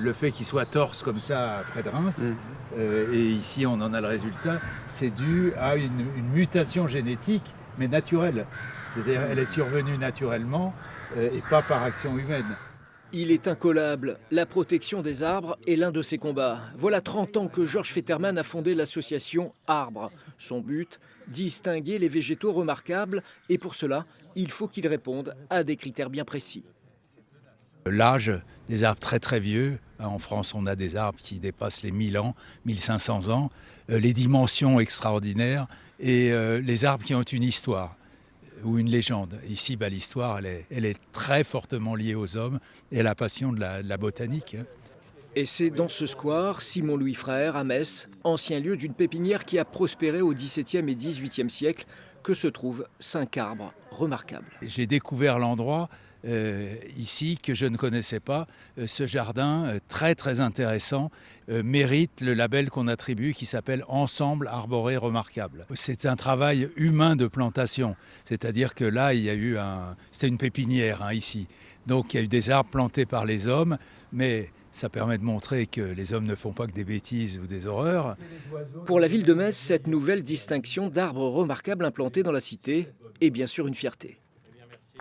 Le fait qu'il soit torse comme ça près de Reims, et ici on en a le résultat, c'est dû à une mutation génétique, mais naturelle. C'est-à-dire elle est survenue naturellement et pas par action humaine. Il est incollable. La protection des arbres est l'un de ses combats. Voilà 30 ans que Georges Fetterman a fondé l'association Arbres. Son but, distinguer les végétaux remarquables. Et pour cela, il faut qu'ils répondent à des critères bien précis. L'âge des arbres très très vieux, en France on a des arbres qui dépassent les 1000 ans, 1500 ans, les dimensions extraordinaires et les arbres qui ont une histoire ou une légende. Ici, l'histoire, elle est très fortement liée aux hommes et à la passion de la botanique. Et c'est dans ce square, Simon-Louis Frère, à Metz, ancien lieu d'une pépinière qui a prospéré au XVIIe et XVIIIe siècle, que se trouvent 5 arbres remarquables. J'ai découvert l'endroit ici que je ne connaissais pas. Ce jardin très très intéressant mérite le label qu'on attribue qui s'appelle Ensemble arboré remarquable. C'est un travail humain de plantation, c'est-à-dire que là c'est une pépinière ici. Donc il y a eu des arbres plantés par les hommes, mais ça permet de montrer que les hommes ne font pas que des bêtises ou des horreurs. Pour la ville de Metz, cette nouvelle distinction d'arbres remarquables implantés dans la cité est bien sûr une fierté.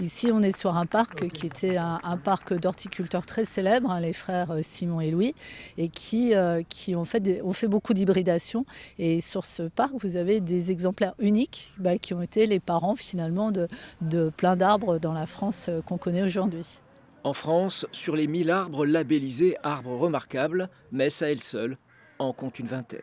Ici, on est sur un parc qui était un parc d'horticulteurs très célèbre, les frères Simon et Louis, et qui ont fait beaucoup d'hybridation. Et sur ce parc, vous avez des exemplaires uniques qui ont été les parents finalement de plein d'arbres dans la France qu'on connaît aujourd'hui. En France, sur les 1000 arbres labellisés arbres remarquables, Metz à elle seule en compte une vingtaine.